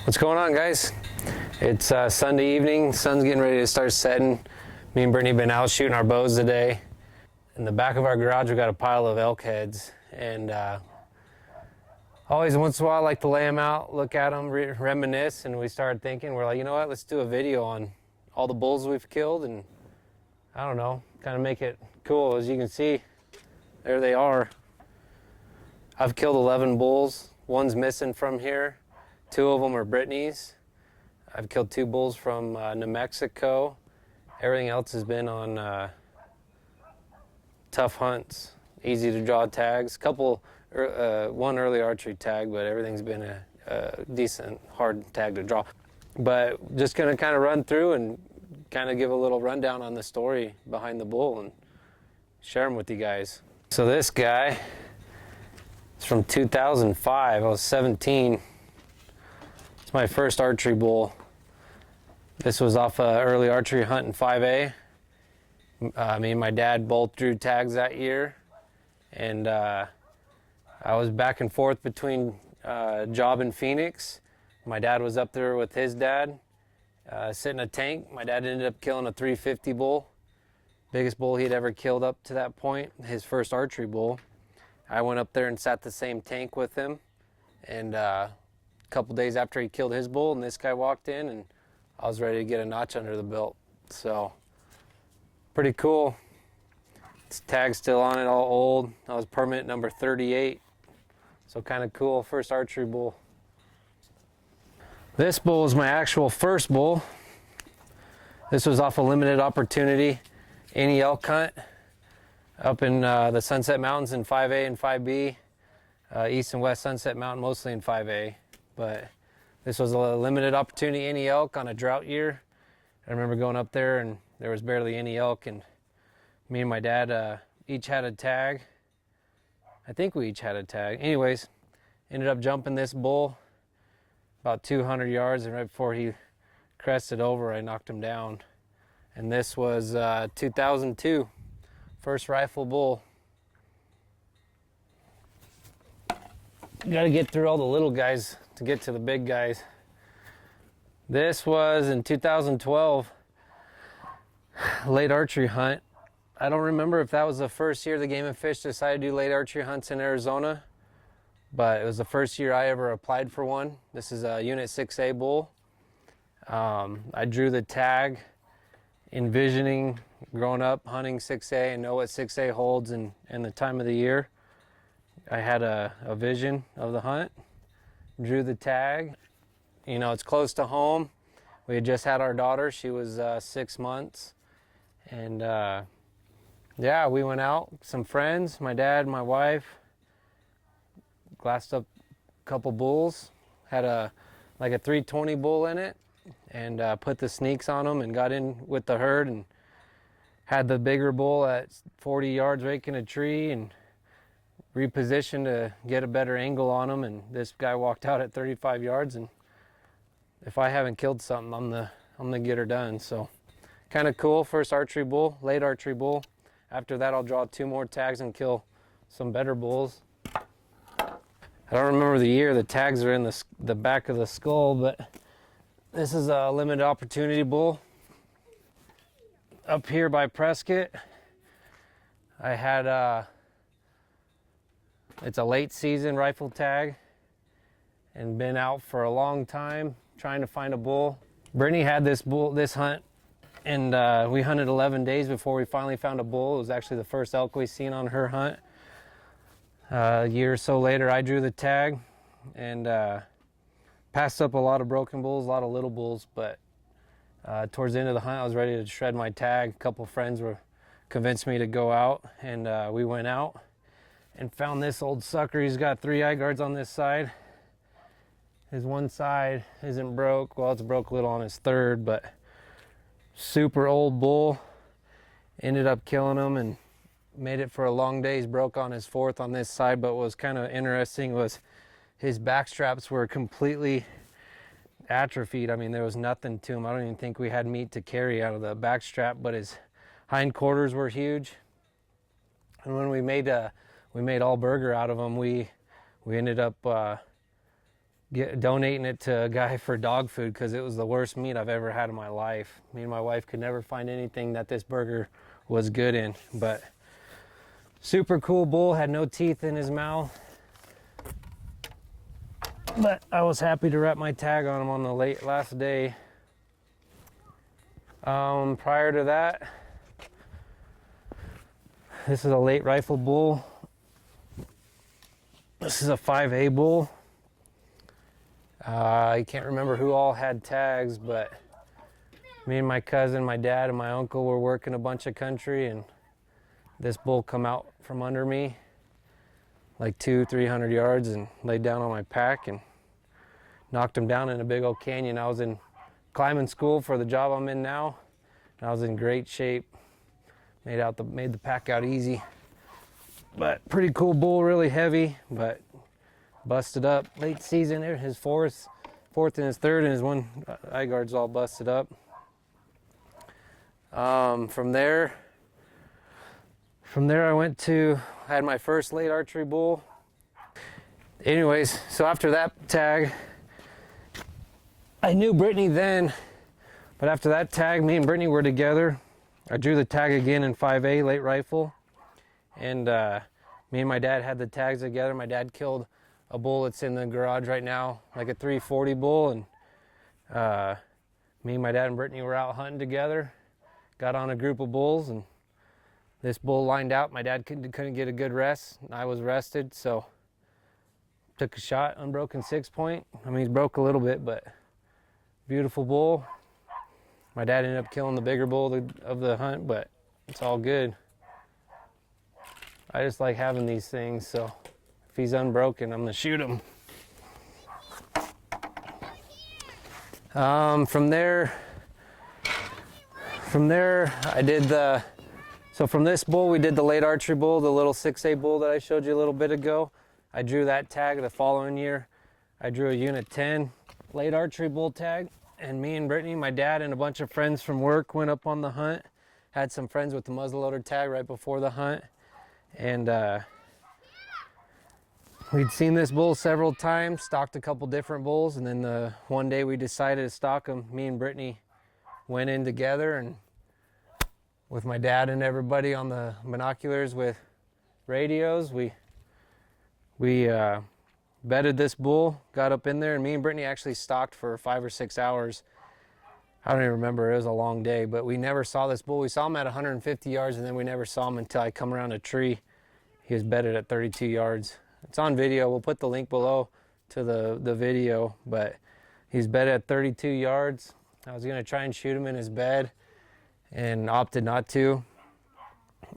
What's going on, guys? It's Sunday evening. Sun's getting ready to start setting. Me and Brittany have been out shooting our bows today. In the back of our garage, we got a pile of elk heads, and always once in a while I like to lay them out, look at them, reminisce, and we started thinking, we're like, you know what, let's do a video on all the bulls we've killed, and I don't know, kind of make it cool. As you can see, there they are. I've killed 11 bulls. One's missing from here. 2 of them are Brittanys. I've killed 2 bulls from New Mexico. Everything else has been on tough hunts, easy to draw tags. One early archery tag, but everything's been a decent hard tag to draw. But just gonna kind of run through and kind of give a little rundown on the story behind the bull and share them with you guys. So this guy is from 2005. I was 17. It's my first archery bull. This was off an early archery hunt in 5A. Me and my dad both drew tags that year, and I was back and forth between job in Phoenix. My dad was up there with his dad, sitting in a tank. My dad ended up killing a 350 bull, biggest bull he'd ever killed up to that point, his first archery bull. I went up there and sat the same tank with him, and a couple days after he killed his bull, and this guy walked in, and I was ready to get a notch under the belt. So pretty cool. This tag's still on it, all old. I was permit number 38, so kind of cool. First archery bull. This bull is my actual first bull. This was off a limited opportunity any elk hunt up in the Sunset Mountains in 5A and 5B, East and West Sunset Mountain, mostly in 5A. But this was a limited opportunity any elk on a drought year. I remember going up there and there was barely any elk, and me and my dad each had a tag. I think we each had a tag. Anyways, ended up jumping this bull about 200 yards, and right before he crested over, I knocked him down. And this was 2002, first rifle bull. You gotta get through all the little guys to get to the big guys. This was in 2012, late archery hunt. I don't remember if that was the first year the Game and Fish decided to do late archery hunts in Arizona, but it was the first year I ever applied for one. This is a Unit 6A bull. I drew the tag envisioning growing up hunting 6A and know what 6A holds and the time of the year. I had a vision of the hunt, drew the tag. You know, it's close to home. We had just had our daughter. She was 6 months. And yeah, we went out, some friends, my dad, my wife, glassed up a couple bulls, had like a 320 bull in it, and put the sneaks on them and got in with the herd and had the bigger bull at 40 yards raking a tree and repositioned to get a better angle on him, and this guy walked out at 35 yards, and if I haven't killed something, I'm the getter done. So kind of cool. First archery bull, late archery bull. After that, I'll draw 2 more tags and kill some better bulls. I don't remember the year. The tags are in the back of the skull, but this is a limited opportunity bull up here by Prescott. I had it's a late season rifle tag and been out for a long time trying to find a bull. Brittany had this hunt, and we hunted 11 days before we finally found a bull. It was actually the first elk we seen on her hunt. A year or so later, I drew the tag and passed up a lot of broken bulls, a lot of little bulls, but towards the end of the hunt, I was ready to shred my tag. A couple friends convinced me to go out, and we went out and found this old sucker. He's got 3 eye guards on this side. His one side isn't broke. Well, it's broke a little on his third, but super old bull. Ended up killing him and made it for a long day. He's broke on his 4th on this side, but what was kind of interesting was his back straps were completely atrophied. I mean, there was nothing to him. I don't even think we had meat to carry out of the back strap, but his hindquarters were huge. And when we made all burger out of them, we ended up donating it to a guy for dog food because it was the worst meat I've ever had in my life. Me and my wife could never find anything that this burger was good in. But super cool bull, had no teeth in his mouth. But I was happy to wrap my tag on him on the last day. Prior to that, this is a late rifle bull. This is a 5A bull. I can't remember who all had tags, but me and my cousin, my dad, and my uncle were working a bunch of country, and this bull come out from under me like 200-300 yards and laid down on my pack and knocked him down in a big old canyon. I was in climbing school for the job I'm in now, and I was in great shape. Made the pack out easy. But pretty cool bull, really heavy, but busted up. Late season, his fourth and his third, and his one eye guard's all busted up. From there I had my first late archery bull. Anyways, so after that tag, I knew Brittany then, but after that tag, me and Brittany were together. I drew the tag again in 5A late rifle, and me and my dad had the tags together. My dad killed a bull that's in the garage right now, like a 340 bull, and me, my dad, and Brittany were out hunting together. Got on a group of bulls, and this bull lined out. My dad couldn't get a good rest, and I was rested, so took a shot, unbroken 6-point. I mean, he's broke a little bit, but beautiful bull. My dad ended up killing the bigger bull of the hunt, but it's all good. I just like having these things, so if he's unbroken, I'm gonna shoot him. From there I did from this bull, we did the late archery bull, the little 6A bull that I showed you a little bit ago. I drew that tag the following year. I drew a unit 10 late archery bull tag, and me and Brittany, my dad, and a bunch of friends from work went up on the hunt. Had some friends with the muzzleloader tag right before the hunt, and we'd seen this bull several times, stalked a couple different bulls, and then the one day we decided to stalk him. Me and Brittany went in together, and with my dad and everybody on the binoculars with radios, we bedded this bull, got up in there, and me and Brittany actually stalked for 5 or 6 hours. I don't even remember, it was a long day, but we never saw this bull. We saw him at 150 yards, and then we never saw him until I come around a tree. He was bedded at 32 yards. It's on video. We'll put the link below to the video, but he's bedded at 32 yards. I was gonna try and shoot him in his bed and opted not to.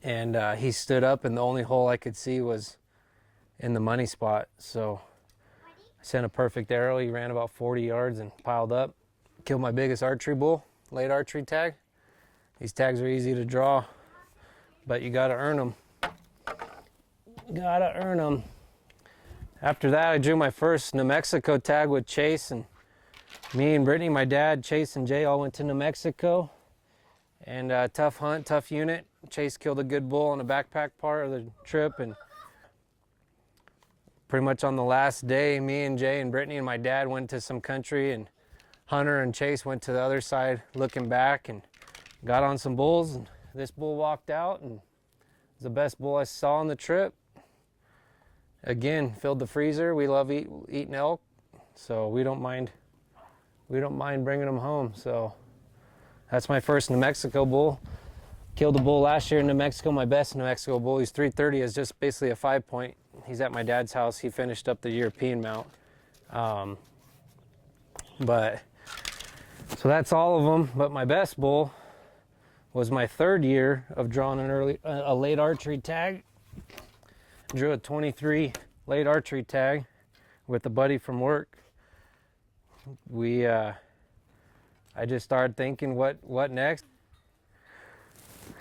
And he stood up, and the only hole I could see was in the money spot. So I sent a perfect arrow. He ran about 40 yards and piled up. Killed my biggest archery bull, late archery tag. These tags are easy to draw, but you gotta earn them. Gotta earn them. After that, I drew my first New Mexico tag with Chase, and me and Brittany, my dad, Chase, and Jay all went to New Mexico. And tough hunt, tough unit. Chase killed a good bull on the backpack part of the trip, and pretty much on the last day, me and Jay and Brittany and my dad went to some country, and Hunter and Chase went to the other side looking back and got on some bulls, and this bull walked out, and it was the best bull I saw on the trip. Again, filled the freezer. We love eating elk, so we don't mind bringing them home. So that's my first New Mexico bull. Killed a bull last year in New Mexico, my best New Mexico bull. He's 330, is just basically a 5-point. He's at my dad's house. He finished up the European mount. So that's all of them. But my best bull was my third year of drawing a late archery tag. Drew a 23 late archery tag with a buddy from work. I just started thinking, what next?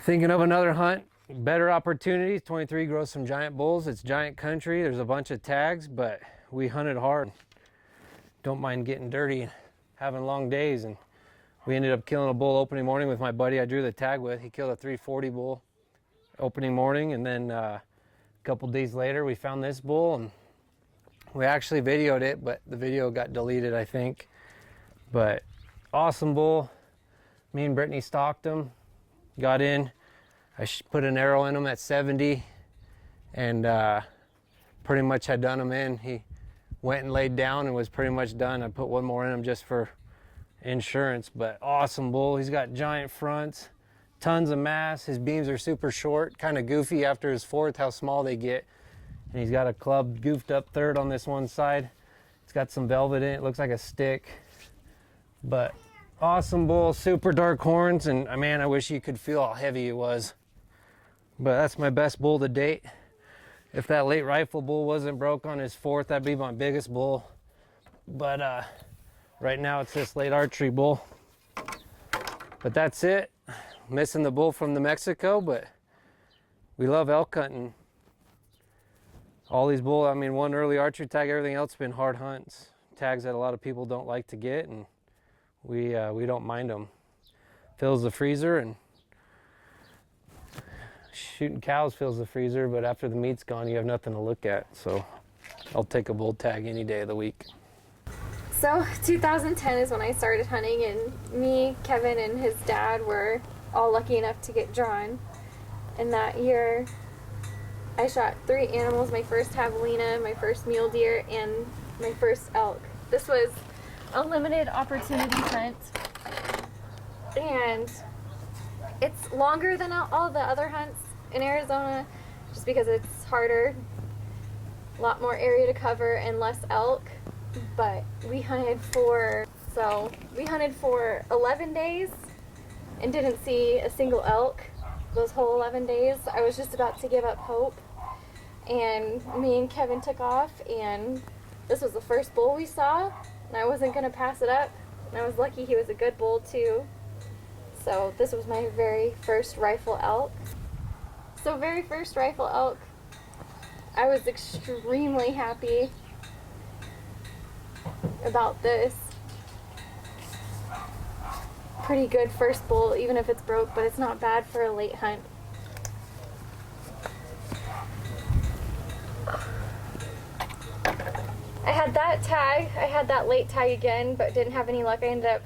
Thinking of another hunt, better opportunities. 23 grows some giant bulls. It's giant country. There's a bunch of tags, but we hunted hard. Don't mind getting dirty, having long days, and we ended up killing a bull opening morning with my buddy I drew the tag with. He killed a 340 bull opening morning, and then a couple days later we found this bull, and We actually videoed it, but the video got deleted, I think. But awesome bull. Me and Brittany stalked him, got in. I put an arrow in him at 70 and pretty much had done him in. He went and laid down and was pretty much done. I put one more in him just for insurance, but awesome bull. He's got giant fronts, tons of mass. His beams are super short, kind of goofy after his fourth, how small they get. And he's got a club goofed up third on this one side. It's got some velvet in it, looks like a stick. But awesome bull, super dark horns, and man, I wish you could feel how heavy he was. But that's my best bull to date. If that late rifle bull wasn't broke on his fourth, that'd be my biggest bull. But right now it's this late archery bull. But that's it. Missing the bull from the Mexico, but we love elk hunting. All these bull, I mean, one early archery tag, everything else has been hard hunts. Tags that a lot of people don't like to get, and we don't mind them. Fills the freezer, and shooting cows fills the freezer, but after the meat's gone, you have nothing to look at. So I'll take a bull tag any day of the week. So 2010 is when I started hunting, and me, Kevin, and his dad were all lucky enough to get drawn. And that year, I shot 3 animals, my first javelina, my first mule deer, and my first elk. This was a limited opportunity hunt, and it's longer than all the other hunts in Arizona just because it's harder, a lot more area to cover, and less elk. But we hunted for 11 days and didn't see a single elk those whole 11 days. I was just about to give up hope, and me and Kevin took off, and this was the first bull we saw, and I wasn't going to pass it up, and I was lucky he was a good bull too. So this was my very first rifle elk. So very first rifle elk, I was extremely happy about this. Pretty good first bull, even if it's broke, but it's not bad for a late hunt. I had that tag, I had that late tag again, but didn't have any luck. I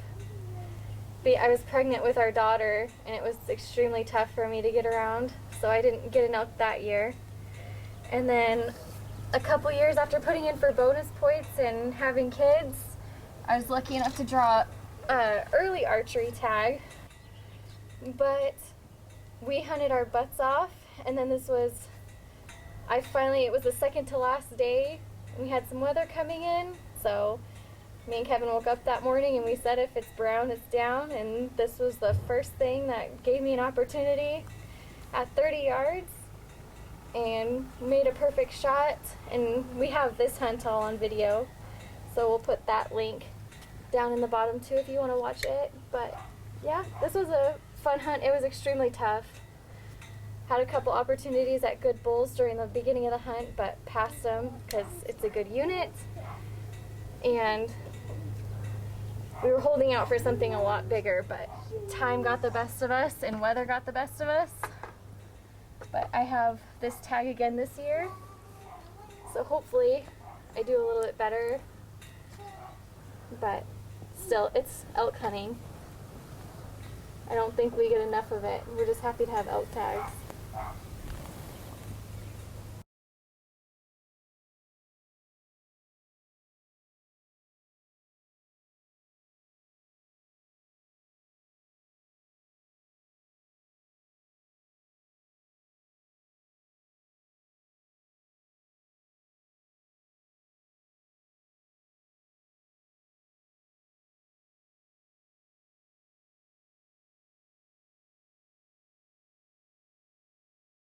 was pregnant with our daughter, and it was extremely tough for me to get around, so I didn't get an elk that year. And then a couple years after putting in for bonus points and having kids, I was lucky enough to draw an early archery tag, but we hunted our butts off, and then it was the second to last day. We had some weather coming in, so me and Kevin woke up that morning and we said, if it's brown, it's down, and this was the first thing that gave me an opportunity at 30 yards and made a perfect shot. And we have this hunt all on video, so we'll put that link down in the bottom too if you want to watch it. But yeah, this was a fun hunt. It was extremely tough. Had a couple opportunities at good bulls during the beginning of the hunt, but passed them because it's a good unit, and we were holding out for something a lot bigger, but time got the best of us and weather got the best of us. But I have this tag again this year, so hopefully I do a little bit better. But still, it's elk hunting. I don't think we get enough of it. We're just happy to have elk tags.